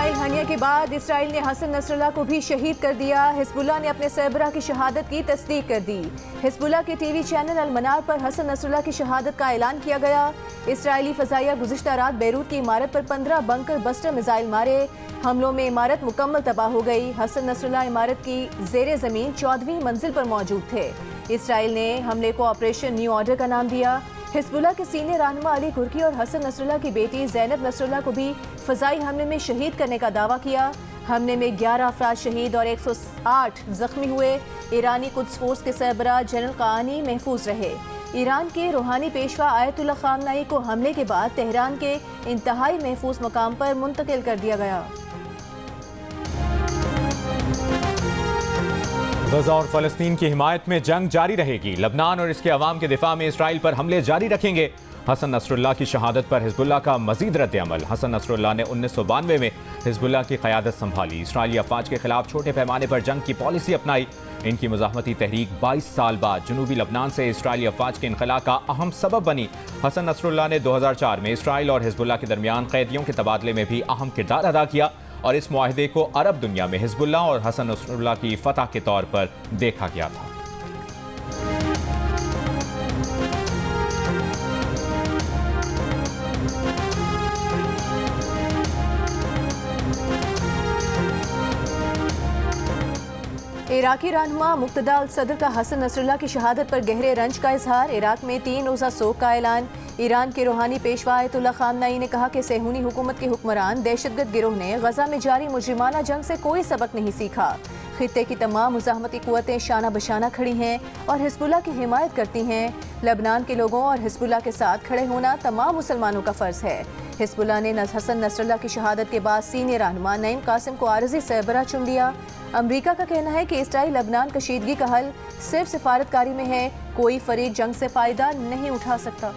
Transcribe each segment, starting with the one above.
Ismail Haniyeh के बाद Israel ने हसन नसरल्लाह को भी शहीद कर दिया। हिजबुल्लाह ने अपने सरबराह की शहादत की तस्दीक कर दी। हिजबुल्लाह के टीवी चैनल अल मनार पर हसन नसरल्लाह की शहादत का ऐलान किया गया। इसराइली फजाइया गुज़िश्ता रात बैरूत की इमारत पर 15 बंकर बस्टर मिसाइल मारे। हमलों में इमारत मुकम्मल तबाह हो गई। हसन नसरल्लाह इमारत की ज़ेरे ज़मीन 14वीं मंजिल पर मौजूद थे। इसराइल ने हमले को ऑपरेशन न्यू ऑर्डर का नाम दिया। हिजबुल्लाह के सीनियर रहनुमा अली कुर्की और हसन नसरल्लाह की बेटी ज़ैनब नसरल्लाह को भी फ़ज़ाई हमले में शहीद करने का दावा किया। हमले में 11 अफराद शहीद और 108 जख्मी हुए। ईरानी कुद्स फोर्स के सरबराह जनरल क़ानी महफूज रहे। ईरान के रूहानी पेशवा आयतुल्लाह ख़ामनेई को हमले के बाद तेहरान के इंतहाई महफूज मकाम पर मुंतकिल कर दिया गया। गज़ा और फ़लस्तीन की हिमायत में जंग जारी रहेगी। लबनान और इसके अवाम के दिफा में इसराइल पर हमले जारी रखेंगे। हसन नसरुल्लाह की शहादत पर हिजबुल्लाह का मजीद रद्द-ए-अमल। हसन नसरुल्लाह ने 1992 में हिजबुल्लाह की क़यादत संभाली। इसराइली अफवाज के खिलाफ छोटे पैमाने पर जंग की पॉलिसी अपनाई। इनकी मुज़ाहमती तहरीक 22 साल बाद जनूबी लबनान से इसराइली अफवाज के इनखला का अहम सबब बनी। हसन नसरुल्लाह ने 2004 में इसराइल और हिजबुल्लाह के दरमियान कैदियों के तबादले में भी अहम किरदार अदा किया और इस मुआहदे को अरब दुनिया में हिजबुल्लाह और हसन नसरुल्लाह की फतह के तौर पर देखा गया था। इराकी रहनुमा मुक्तदा अल सदर का हसन नसरुल्लाह की शहादत पर गहरे रंज का इजहार। इराक में 3 रोज़ा सोग का ऐलान। ईरान के रूहानी पेशवा आयतुल्लाह ख़ामनेई ने कहा कि सहूनी हुकूमत के हुक्मरान दहशतगर्द गिरोह ने गजा में जारी मुजरिमाना जंग से कोई सबक नहीं सीखा। खित्ते की तमाम मुज़ाहमती कुव्वतें शाना बशाना खड़ी हैं और हिजबुल्लाह की हिमायत करती हैं। लबनान के लोगों और हिजबुल्लाह के साथ खड़े होना तमाम मुसलमानों का फ़र्ज है। हिजबुल्लाह ने हसन नसरुल्लाह की शहादत के बाद सीनियर रहनुमा नईम कासिम को आरज़ी सरबराह चुन लिया। अमरीका का कहना है कि इसराइल लबनान कशीदगी का हल सिर्फ सिफारतकारी में है। कोई फरीक जंग से फ़ायदा नहीं उठा सकता।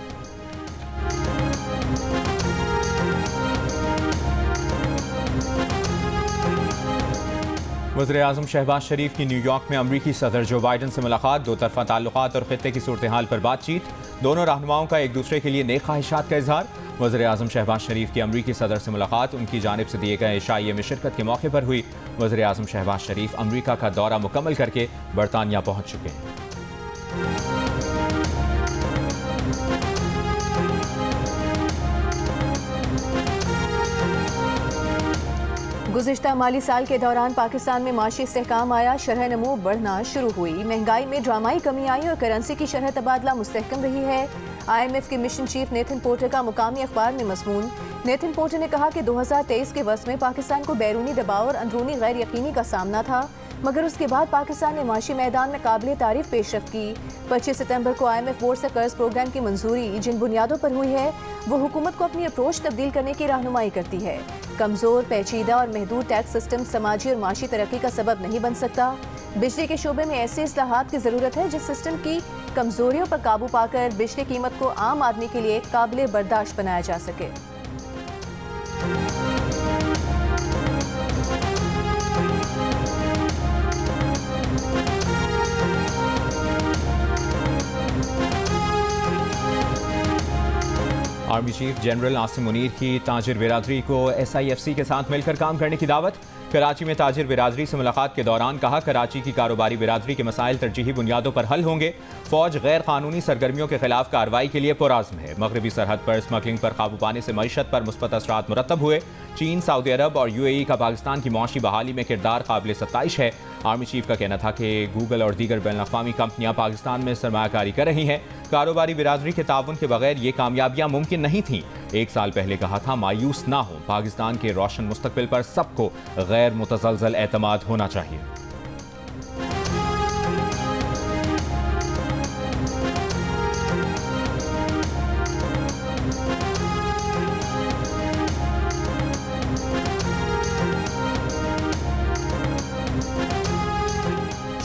वज़ीर-ए-आज़म शहबाज शरीफ की न्यूयॉर्क में अमरीकी सदर जो बाइडन से मुलाकात। दो तरफ़ा ताल्लुकात और खित्ते की सूरत हाल पर बातचीत। दोनों रहनुमाओं का एक दूसरे के लिए नेक ख्वाहिशात का इजहार। वज़ीर-ए-आज़म शहबाज शरीफ की अमरीकी सदर से मुलाकात उनकी जानिब से दिए गए इशाइये में शिरकत के मौके पर हुई। वज़ीर-ए-आज़म शहबाज शरीफ अमरीका का दौरा मुकम्मल करके बरतानिया पहुँच चुके हैं। गुज़िश्ता माली साल के दौरान पाकिस्तान में माशी इस्तेहकाम आया। शरह नमू बढ़ना शुरू हुई। महंगाई में ड्रामाई कमी आई और करेंसी की शरह तबादला मुस्तहकम रही है। IMF के मिशन चीफ नेथन पोर्टर का मुकामी अखबार में मज़मून। नेथन पोर्टर ने कहा कि 2023 के वस में पाकिस्तान को बैरूनी दबाव और अंदरूनी गैर यकीनी का सामना था, मगर उसके बाद पाकिस्तान ने माशी मैदान में काबिल तारीफ पेशरफ्त की। 25 सितंबर को IMF बोर्ड से कर्ज प्रोग्राम की मंजूरी जिन बुनियादों पर हुई है वो हुकूमत को अपनी अप्रोच तब्दील करने की रहनुमाई करती है। कमज़ोर, पेचीदा और महदूद टैक्स सिस्टम समाजी और माशी तरक्की का सबब नहीं बन सकता। बिजली के शोबे में ऐसे इस्लाहात की ज़रूरत है जिस सिस्टम की कमज़ोरियों पर काबू पाकर बिजली कीमत को आम आदमी के लिए काबिल बर्दाश्त बनाया जा सके। Army chief general Asim Munir की ताजिर बिरादरी को SIFC के साथ मिलकर काम करने की दावत। कराची में ताजिर बिरादरी से मुलाकात के दौरान कहा, कराची की कारोबारी बिरादरी के मसाइल तरजीही बुनियादों पर हल होंगे। फौज गैर कानूनी सरगर्मियों के खिलाफ कार्रवाई के लिए पुरअज़्म है। मगरबी सरहद पर स्मगलिंग पर काबू पाने से मईशत पर मुस्बत असरात मुरतब हुए। चीन, सऊदी अरब और UAE का पाकिस्तान की मुआशी बहाली में किरदार काबिल सत्ताइश है। आर्मी चीफ का कहना था कि गूगल और दीगर बैनुल-अक़वामी कंपनियां पाकिस्तान में सरमायाकारी कर रही हैं। कारोबारी बिरादरी के ताउन के बगैर ये कामयाबियां मुमकिन नहीं थीं। 1 साल पहले कहा था, मायूस ना हो, पाकिस्तान के रोशन मुस्तकबिल पर सबको गैर मुतज़लज़ल एतमाद होना चाहिए।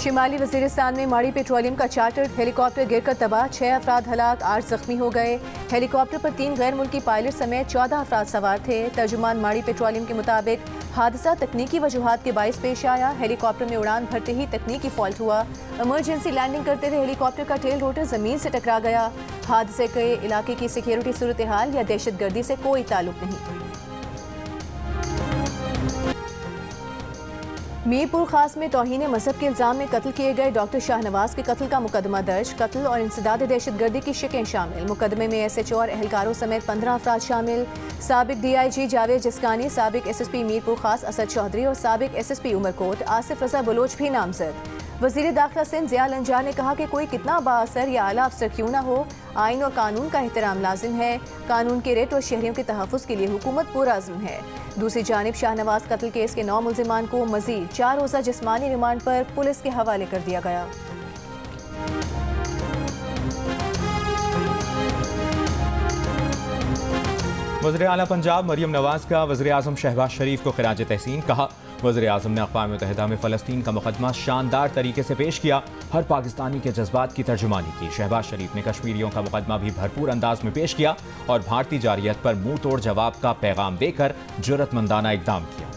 शिमाली वजीरिस्तान में माड़ी पेट्रोलियम का चार्टर्ड हेलीकॉप्टर गिरकर तबाह। 6 अफराद हलाक, 8 जख्मी हो गए। हेलीकॉप्टर पर 3 गैर मुल्की पायलट समेत 14 अफराद सवार थे। तर्जुमान माड़ी पेट्रोलियम के मुताबिक हादसा तकनीकी वजूहात के बाइस पेश आया। हेलीकॉप्टर में उड़ान भरते ही तकनीकी फॉल्ट हुआ। इमरजेंसी लैंडिंग करते हुए हेलीकॉप्टर का टेल रोटर जमीन से टकरा गया। हादसे के इलाके की सिक्योरिटी सूरत हाल या दहशत गर्दी से कोई ताल्लुक नहीं। मीरपुर खास में तौहीन मजहब के इल्जाम में कत्ल किए गए डॉक्टर शाहनवाज के कत्ल का मुकदमा दर्ज। कत्ल और इंसदाद दहशतगर्दी की शिकें शामिल। मुकदमे में SHO और एहलकारों समेत 15 अफराद शामिल। साबिक DIG जावेद जिस्कानी, साबिक SSP मीरपुर खास असद चौधरी और साबिक SSP उमरकोट आसिफ रजा बलोच भी नामजद। वजीर दाखिला सिंध ज़िया लंजार ने कहा कि कोई कितना बाअसर या आला अफसर क्यों ना हो, आइन और कानून का एहतराम लाजिम है। कानून के रेट और शहरियों के तहफ़्फ़ुज़ के लिए हुकूमत पुरअज़्म है। दूसरी जानिब शाहनवाज कत्ल केस के 9 मुल्ज़िमान को मज़ीद 4 रोज़ा जिस्मानी रिमांड पर पुलिस के हवाले कर दिया गया। वज़ीर आला पंजाब मरियम नवाज का वज़ीर आज़म शहबाज शरीफ को खिराज तहसीन। कहा, वज़ीर आज़म ने अक़वाम मुत्तहिदा में फ़लस्तीन का मुक़दमा शानदार तरीके से पेश किया, हर पाकिस्तानी के जज्बात की तर्जुमानी की। शहबाज शरीफ ने कश्मीरियों का मुक़दमा भी भरपूर अंदाज में पेश किया और भारतीय जारियत पर मुंह तोड़ जवाब का पैगाम देकर जुर्रतमंदाना इक़दाम किया।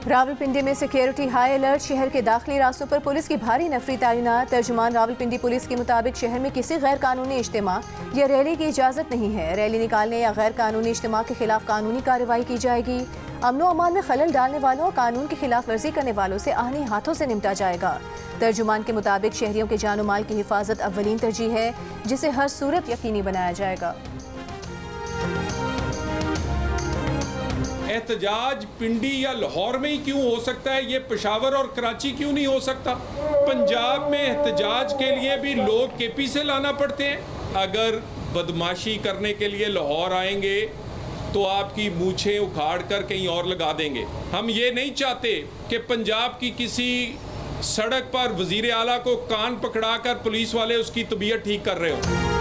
रावलपिंडी में सिक्योरिटी हाई अलर्ट। शहर के दाखिली रास्तों पर पुलिस की भारी नफरी तैनात। तर्जुमान रावलपिंडी पुलिस के मुताबिक शहर में किसी गैर कानूनी इज्तिमा या रैली की इजाज़त नहीं है। रैली निकालने या गैर कानूनी इज्तिमा के खिलाफ कानूनी कार्रवाई की जाएगी। अमनो अमान में खलल डालने वालों और कानून की खिलाफ वर्जी करने वालों से आहनी हाथों से निपटा जाएगा। तर्जुमान के मुताबिक शहरियों के जान माल की हिफाजत अव्वलीन तरजीह है, जिसे हर सूरत यकीनी बनाया जाएगा। एहतजाज पिंडी या लाहौर में ही क्यों हो सकता है, ये पेशावर और कराची क्यों नहीं हो सकता? पंजाब में एहतजाज के लिए भी लोग KP से लाना पड़ते हैं। अगर बदमाशी करने के लिए लाहौर आएंगे तो आपकी मूछें उखाड़ कर कहीं और लगा देंगे। हम ये नहीं चाहते कि पंजाब की किसी सड़क पर वजीर आला को कान पकड़ा कर पुलिस वाले उसकी तबीयत ठीक कर रहे हो।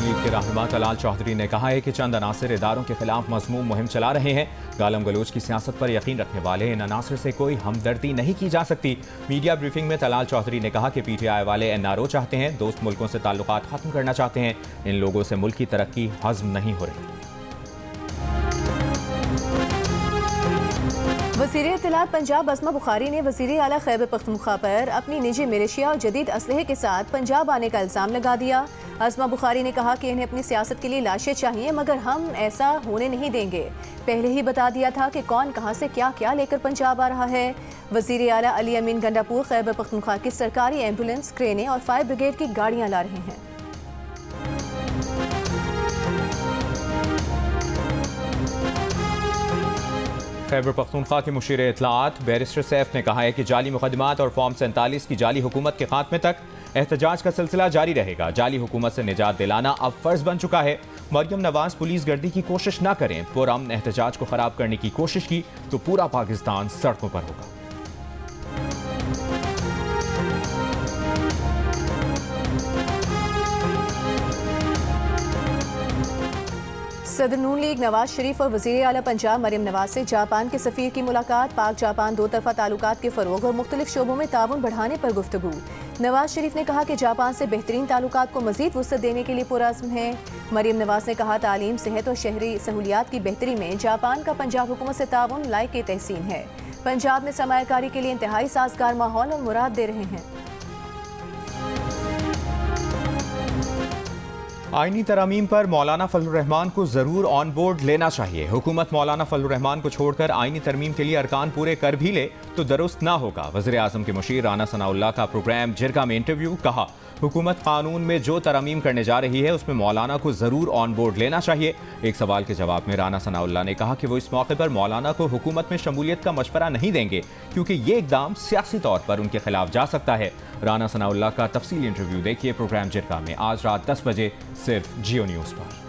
लीग के रहनुमा तलाल चौधरी ने कहा है कि चंद अनासिर इदारों के खिलाफ मज़मूम मुहिम चला रहे हैं। गालम गलोच की सियासत पर यकीन रखने वाले इन अनासिर से कोई हमदर्दी नहीं की जा सकती। मीडिया ब्रीफिंग में तलाल चौधरी ने कहा कि PTI वाले NRO चाहते हैं, दोस्त मुल्कों से ताल्लुकात खत्म करना चाहते हैं। इन लोगों से मुल्क की तरक्की हज़म नहीं हो रही। वज़ीर इत्तलात पंजाब अस्मा बुखारी ने वज़ीर आला खैबर पख्तूनख्वा पर अपनी निजी मिलिशिया और जदीद असलहे के साथ पंजाब आने का इल्ज़ाम लगा दिया। अस्मा बुखारी ने कहा कि इन्हें अपनी सियासत के लिए लाशें चाहिए, मगर हम ऐसा होने नहीं देंगे। पहले ही बता दिया था कि कौन कहां से क्या क्या लेकर पंजाब आ रहा है। वज़ीर आला अली अमीन गंडापुर खैबर पख्तूनख्वा की सरकारी एम्बुलेंस, क्रेनें और फायर ब्रिगेड की गाड़ियां ला रहे हैं। खैबर पख्तूनख्वा के मुशीर इत्तलात बैरिस्टर सैफ ने कहा है कि जाली मुकदमात और फॉर्म 47 की जाली हुकूमत के खात्मे तक एहतजाज का सिलसिला जारी रहेगा। जाली हुकूमत से निजात दिलाना अब फर्ज बन चुका है। मरियम नवाज पुलिस गर्दी की कोशिश न करें। पुरअमन एहतजाज को खराब करने की कोशिश की तो पूरा पाकिस्तान सड़कों पर होगा। सदर नून लीग नवाज शरीफ और वज़ीर आला पंजाब मरियम नवाज से जापान के सफ़ीर की मुलाकात। पाक जापान दो तरफ़ा ताल्लुकात के फ़रोग़ और मुख्तलिफ शोबों में ताउन बढ़ाने पर गुफ्तगू। नवाज शरीफ ने कहा कि जापान से बेहतरीन ताल्लुकात को मज़ीद वुसअत देने के लिए पुरअज़्म है। मरियम नवाज ने कहा, तालीम, सेहत और शहरी सहूलियात की बेहतरी में जापान का पंजाब हुकूमत से ताउन लायक तहसीन है। पंजाब में सरमायाकारी के लिए इंतहाई साजगार माहौल और मुराद दे रहे हैं। आईनी तरमीम पर मौलाना फजलुर रहमान को जरूर ऑन बोर्ड लेना चाहिए। हुकूमत मौलाना फजलुर रहमान को छोड़कर आईनी तरमीम के लिए अरकान पूरे कर भी ले तो दुरुस्त ना होगा। वज़ीर आज़म के मुशीर राना सनाउल्लाह का प्रोग्राम जिरगा में इंटरव्यू। कहा, हुकूमत कानून में जो तरमीम करने जा रही है उसमें मौलाना को जरूर ऑन बोर्ड लेना चाहिए। एक सवाल के जवाब में राना सनाउल्लाह ने कहा कि वो इस मौके पर मौलाना को हुकूमत में शमूलियत का मशवरा नहीं देंगे क्योंकि ये इकदाम सियासी तौर पर उनके खिलाफ जा सकता है। राना सनाउल्लाह का तफसीली इंटरव्यू देखिए प्रोग्राम जिरगा में आज रात 10 बजे सिर्फ जियो न्यूज़ पर।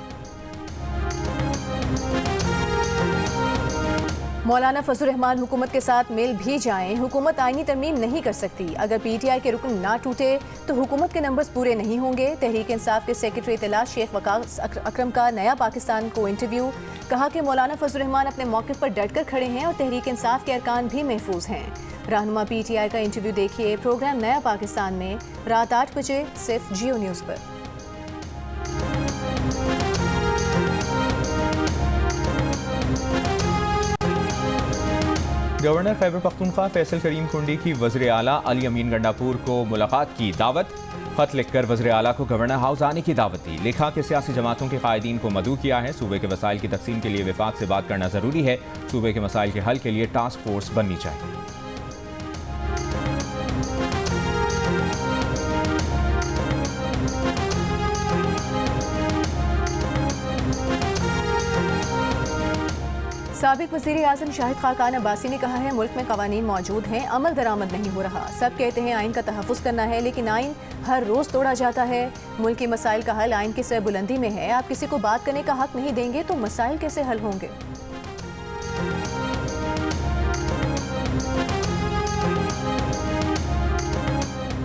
मौलाना फजलुर रहमान हुकूमत के साथ मिल भी जाएं, हुकूमत आईनी तरमीम नहीं कर सकती। अगर PTI के रुकन ना टूटे तो हुकूमत के नंबर्स पूरे नहीं होंगे। तहरीक इंसाफ के सेक्रेटरी इत्तलात शेख वकास अकरम का नया पाकिस्तान को इंटरव्यू। कहा कि मौलाना फजलुर रहमान अपने मौक़िफ़ पर डट कर खड़े हैं और तहरीक इंसाफ के अरकान भी महफूज हैं। रहनुमा PTI का इंटरव्यू देखिए प्रोग्राम नया पाकिस्तान में रात 8 बजे सिर्फ जियो न्यूज़ पर। गवर्नर खैबर पख्तूनख्वा फैसल करीम कुंडी की वज़ीर आला अली अमीन गंडापुर को मुलाकात की दावत। खत लिखकर वज़ीर आला को गवर्नर हाउस आने की दावत दी। लिखा कि सियासी जमातों के कायदीन को मदऊ किया है। सूबे के वसाइल की तकसीम के लिए विफाक से बात करना जरूरी है। सूबे के मसाइल के हल के लिए टास्क फोर्स बननी चाहिए। साबिक वज़ीर आज़म शाहिद खाकान अब्बासी ने कहा है, मुल्क में कवानीन मौजूद हैं, अमल दरामद नहीं हो रहा। सब कहते हैं आइन का तहफ़्फ़ुज़ करना है, लेकिन आइन हर रोज़ तोड़ा जाता है। मुल्क के मसाइल का हल आइन की सरबुलंदी में है। आप किसी को बात करने का हक नहीं देंगे तो मसाइल कैसे हल होंगे?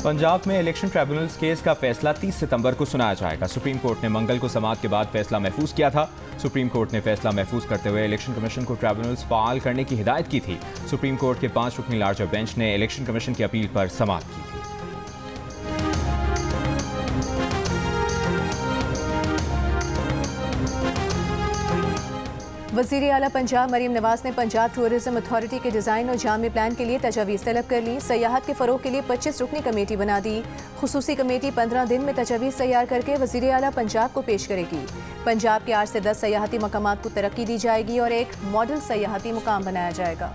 पंजाब में इलेक्शन ट्रिब्यूनल्स केस का फैसला 30 सितंबर को सुनाया जाएगा। सुप्रीम कोर्ट ने मंगल को समाअत के बाद फैसला महफूज किया था। सुप्रीम कोर्ट ने फैसला महफूज करते हुए इलेक्शन कमीशन को ट्रिब्यूनल्स फाल करने की हिदायत की थी। सुप्रीम कोर्ट के 5 रुकनी लार्जर बेंच ने इलेक्शन कमीशन की अपील पर समाअत की थी। वज़ीर आला पंजाब मरीम नवाज ने पंजाब टूरिज्म अथॉरिटी के डिज़ाइन और जामी प्लान के लिए तजावीज़ तलब कर ली। सयाहत के फ़रोग के लिए 25 रुकनी कमेटी बना दी। खुसूसी कमेटी 15 दिन में तजावीज़ तैयार करके वज़ीर आला पंजाब को पेश करेगी। पंजाब के 8 से 10 सयाहती मकामात को तरक्की दी जाएगी और एक मॉडल सयाहती मुकाम बनाया जाएगा।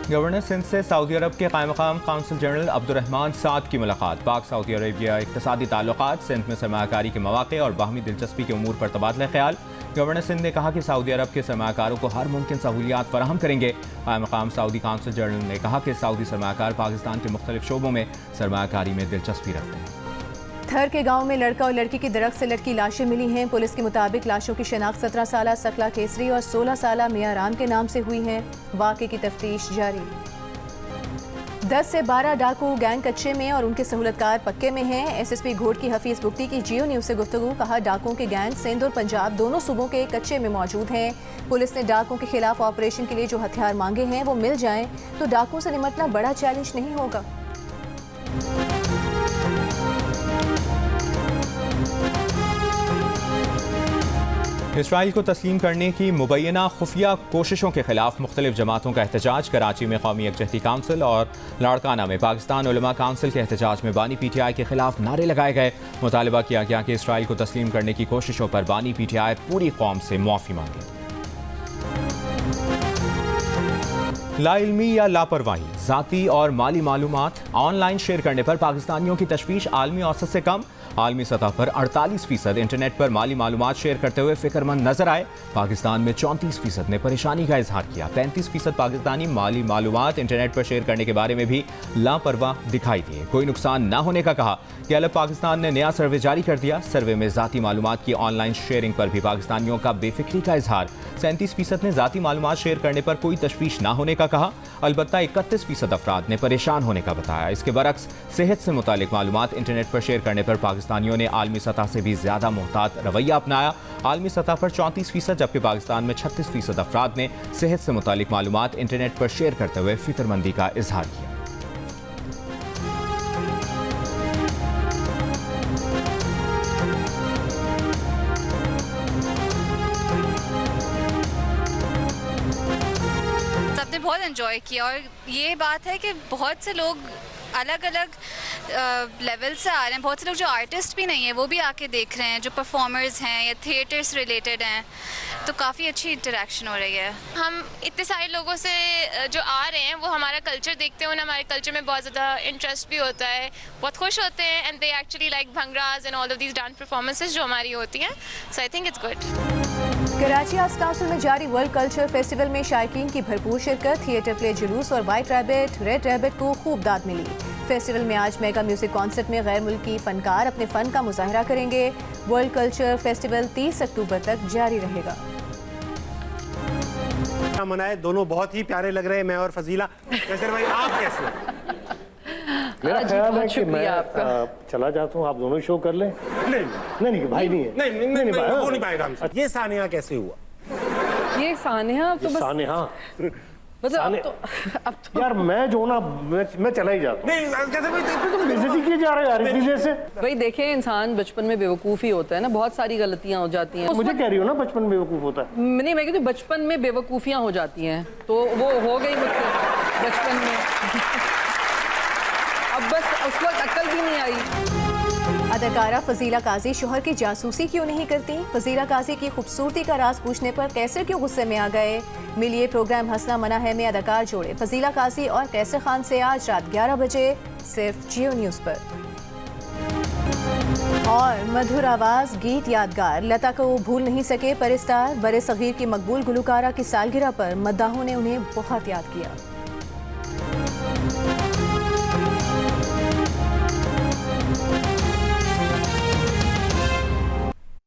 गवर्नर सिंध से सऊदी अरब के कायम-मक़ाम काउंसिल जनरल अब्दुर्रहमान साद की मुलाकात। पाक सऊदी अरेबिया इक़्तिसादी ताल्लुकात, सिंध में सरमायाकारी के मौक़े और बाहमी दिलचस्पी के उमूर पर तबादला ख्याल। गवर्नर सिंध ने कहा कि सऊदी अरब के सरमायाकारों को हर मुमकिन सहूलियात फराहम करेंगे। कायम-मक़ाम सऊदी काउंसिल जनरल ने कहा कि सऊदी सरमायाकार पाकिस्तान के मुख्तलिफ शोबों में सरमायाकारी में दिलचस्पी रखते हैं। थर के गांव में लड़का और लड़की की दरख्त से लटकी लाशें मिली हैं। पुलिस के मुताबिक लाशों की शनाख्त 17 साला सकला केसरी और 16 साला मियां राम के नाम से हुई है। वाक़े की तफ्तीश जारी। 10 से 12 डाकू गैंग कच्चे में और उनके सहूलतकार पक्के में हैं। एसएसपी घोट की हफीज बुख्ती की जियो न्यूज़ से गुफ्तगू। कहा, डाकुओं के गैंग सिंध और पंजाब दोनों सूबों के कच्चे में मौजूद हैं। पुलिस ने डाकुओं के खिलाफ ऑपरेशन के लिए जो हथियार मांगे हैं वो मिल जाएं तो डाकुओं से निपटना बड़ा चैलेंज नहीं होगा। इसराइल को तस्लीम करने की मुबैना खुफिया कोशिशों के खिलाफ मुख्तलिफ जमातों का एहतजाज। कराची में कौमी यकजहती काउंसिल और लाड़काना में पाकिस्तान उलमा काउंसिल के एहतजाज में बानी PTI के खिलाफ नारे लगाए गए। मुतालबा किया गया कि इसराइल को तस्लीम करने की कोशिशों पर बानी PTI पूरी कौम से माफ़ी मांगे। लाइल्मी या लापरवाही, ज़ाती और माली मालूमात ऑनलाइन शेयर करने पर पाकिस्तानियों की तशवीश आलमी औसत से कम। आलमी सतह पर 48% इंटरनेट पर माली मालूमात शेयर करते हुए फिक्रमंद नजर आए। पाकिस्तान में 34% ने परेशानी का इजहार किया। 35% पाकिस्तानी माली मालूमात इंटरनेट पर शेयर करने के बारे में भी लापरवाह दिखाई दिए। कोई नुकसान न होने का कहा। गैलप पाकिस्तान ने नया सर्वे जारी कर दिया। सर्वे में ज़ाती मालूमात की ऑनलाइन शेयरिंग पर भी पाकिस्तानियों का बेफिक्री का इजहार। 37% ने ज़ाती मालूमात शेयर करने पर कोई तशवीश न होने का कहा। अलबत्ता 31% अफराद ने परेशान होने का बताया। इसके बरक्स सेहत से मुतालिक मालूमात इंटरनेट पर शेयर करने पर पाकिस्तानियों ने आलमी सतह से भी ज्यादा मुहतात रवैया अपनाया। आलमी सतह पर 34%, जबकि पाकिस्तान में 36% अफराद ने सेहत से मुतालिक मालूमात इंटरनेट पर शेयर करते हुए फिक्रमंदी का इजहार किया। सबने बहुत एंजॉय किया और ये बात है कि बहुत से लोग अलग अलग लेवल से आ रहे हैं। बहुत से लोग जो आर्टिस्ट भी नहीं है वो भी आके देख रहे हैं, जो परफॉर्मर्स हैं या थिएटर से रिलेटेड हैं, तो काफ़ी अच्छी इंटरेक्शन हो रही है। हम इतने सारे लोगों से जो आ रहे हैं वो हमारा कल्चर देखते हैं, उन्हें हमारे कल्चर में बहुत ज़्यादा इंटरेस्ट भी होता है, बहुत खुश होते हैं and they actually like Bhangra and all of these dance performances जो हमारी होती हैं। So I think it's good. Karachi arts council में जारी वर्ल्ड कल्चर फेस्टिवल में शायकीन की भरपूर शिरकत। थिएटर प्ले जुलूस और वाइट रैबिट रेड रैबिट को खूब दाद मिली। फेस्टिवल में आज मेगा म्यूजिक कॉन्सर्ट में गैर मुल्की फनकार अपने फन का मुजाहरा करेंगे। वर्ल्ड कल्चर फेस्टिवल 30 अक्टूबर तक जारी रहेगा। मनाए दोनों बहुत ही प्यारे लग रहे हैं, मैं और फजीला। कैसर भाई आप कैसे? मेरा ख्याल है कि मैं चला जाता हूँ, आप दोनों शो कर लें। नहीं भाई नहीं है। नहीं हो नहीं पाएगा हमसे। ये सानिया कैसे हुआ? ये सानिया तो बस सानिया मतलब अब तो यार मैं जो ना मैं चला ही जाता नहीं कैसर भाई तुम बेइज्जती किए जा रहे हो यार इस चीज़ से। भाई देखें, इंसान बचपन में बेवकूफ़ ही होता है ना, बहुत सारी गलतियां हो जाती हैं। मुझे कह रही हो ना बचपन में बेवकूफ़ होता है। नहीं, मैं कहती हूँ बचपन में बेवकूफ़ियां हो जाती हैं, तो वो हो गई मुझसे बचपन में। अब बस उस वक्त अक्ल भी नहीं आई। अदाकारा फजीला काजी शोहर की जासूसी क्यों नहीं करती? फजीला काजी की खूबसूरती का राज पूछने पर कैसर क्यों गुस्से में आ गए? मिलिए प्रोग्राम हंसना मना है में अदाकार जोड़े फजीला काजी और कैसर खान से आज रात 11 बजे सिर्फ जियो न्यूज़ पर। और मधुर आवाज, गीत यादगार, लता को भूल नहीं सके परिस्तार। बड़े सगीर की मकबूल गुलकारा की सालगिरह पर मद्दाहों ने उन्हें बहुत याद किया।